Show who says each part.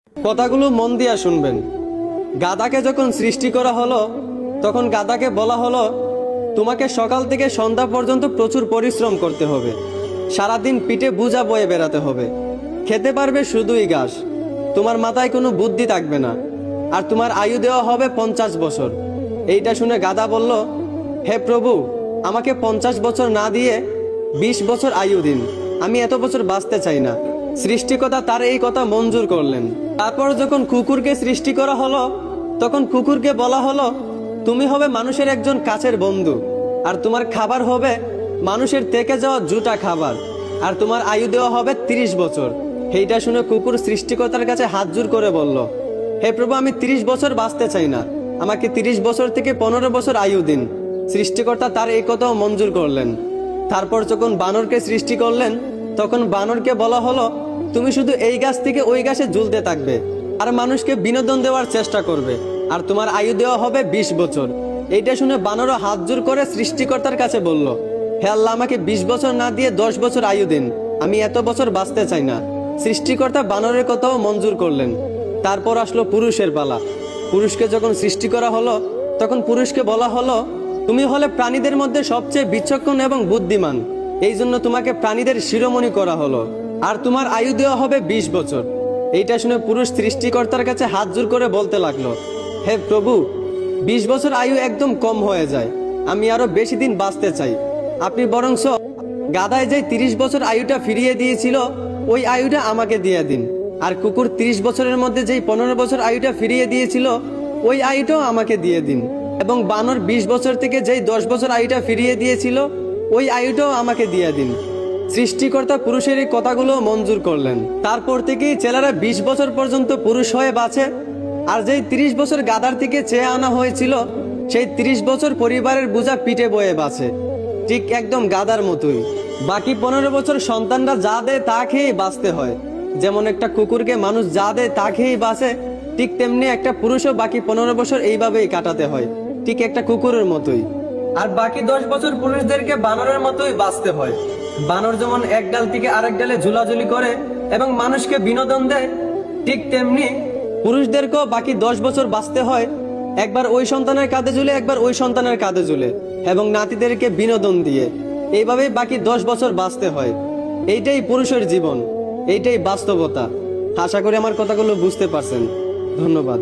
Speaker 1: কথাগুলো মন দিয়া শুনবেন। গাধাকে যখন সৃষ্টি করা হলো তখন গাধাকে বলা হলো, তোমাকে সকাল থেকে সন্ধ্যা পর্যন্ত প্রচুর পরিশ্রম করতে হবে, সারাদিন পিঠে বোঝা বয়ে বেড়াতে হবে, খেতে পারবে শুধুই ঘাস, তোমার মাথায় কোনো বুদ্ধি থাকবে না, আর তোমার আয়ু দেওয়া হবে 50 বছর। এইটা শুনে গাধা বলল, হে প্রভু, আমাকে 50 বছর না দিয়ে 20 বছর আয়ু দিন, আমি এত বছর বাঁচতে চাই না। সৃষ্টিকর্তা তার এই কথা মঞ্জুর করলেন। তারপর যখন কুকুরকে সৃষ্টি করা হলো তখন কুকুরকে বলা হলো, তুমি হবে মানুষের একজন কাছের বন্ধু, আর তোমার খাবার হবে মানুষের থেকে যাওয়া জুটা খাবার, আর তোমার আয়ু দেওয়া হবে 30 বছর। এইটা শুনে কুকুর সৃষ্টিকর্তার কাছে হাত জোর করে বলল, হে প্রভু, আমি 30 বছর বাঁচতে চাই না, আমাকে 30 বছর থেকে 15 বছর আয়ু দিন। সৃষ্টিকর্তা তার এই কথাও মঞ্জুর করলেন। তারপর যখন বানরকে সৃষ্টি করলেন তখন বানরকে বলা হলো, তুমি শুধু এই গাছ থেকে ওই গাছে ঝুলতে থাকবে আর মানুষকে বিনোদন দেওয়ার চেষ্টা করবে, আর তোমার আয়ু দেওয়া হবে 20 বছর। এইটা শুনে বানরও হাত জোর করে সৃষ্টিকর্তার কাছে বলল, হে আল্লাহ, আমাকে 20 বছর না দিয়ে 10 বছর আয়ু দিন, আমি এত বছর বাঁচতে চাই না। সৃষ্টিকর্তা বানরের কথাও মঞ্জুর করলেন। তারপর আসলো পুরুষের পালা। পুরুষকে যখন সৃষ্টি করা হলো তখন পুরুষকে বলা হলো, তুমি হলে প্রাণীদের মধ্যে সবচেয়ে বিচক্ষণ এবং বুদ্ধিমান, এই জন্য তোমাকে প্রাণীদের শিরোমণি করা হলো, আর তোমার আয়ু দেওয়া হবে 20 বছর। এইটা শুনে পুরুষ সৃষ্টিকর্তার কাছে হাত জোর করে বলতে লাগলো, হে প্রভু, 20 বছর আয়ু একদম কম হয়ে যায়, আমি আরো বেশি দিন বাঁচতে চাই। আপনি বরংস গাধায় যে 30 বছর আয়ুটা ফিরিয়ে দিয়েছিল ওই আয়ুটা আমাকে দিয়ে দিন, আর কুকুর 30 বছরের মধ্যে যেই 15 বছর আয়ুটা ফিরিয়ে দিয়েছিল ওই আয়ুটাও আমাকে দিয়ে দিন, এবং বানর 20 বছর থেকে যেই 10 বছর আয়ুটা ফিরিয়ে দিয়েছিল ওই আয়ুটাও আমাকে দিয়ে দিন। সৃষ্টিকর্তা পুরুষের এই কথাগুলো মঞ্জুর করলেন। তারপর থেকেই ছেলেরা 20 বছর পর্যন্ত পুরুষ হয়ে বাঁচে, আর যেই 30 বছর গাধার থেকে চেয়ে আনা হয়েছিল সেই 30 বছর পরিবারের বোঝা পিঠে বয়ে বাঁচে, ঠিক একদম গাধার মতোই। বাকি 15 বছর সন্তানরা যা দেয় তা খেয়েই বাঁচতে হয়। যেমন একটা কুকুরকে মানুষ যা দেয় তা খেয়েই বাঁচে, ঠিক তেমনি একটা পুরুষও বাকি 15 বছর এইভাবেই কাটাতে হয়, ঠিক একটা কুকুরের মতোই। আর বাকি 10 বছর পুরুষদেরকে বানরের মতোই বাঁচতে হয়। বানর যেমন এক ডাল থেকে আরেক ডালে ঝুলাঝুলি করে এবং মানুষকে বিনোদন দেয়, ঠিক তেমনি পুরুষদেরকেও বাকি 10 বছর বাঁচতে হয়, একবার ওই সন্তানের কাঁধে ঝুলে একবার ওই সন্তানের কাঁধে ঝুলে, এবং নাতিদেরকে বিনোদন দিয়ে এইভাবেই বাকি 10 বছর বাঁচতে হয়। এইটাই পুরুষের জীবন, এইটাই বাস্তবতা। আশা করি আমার কথাগুলো বুঝতে পারছেন। ধন্যবাদ।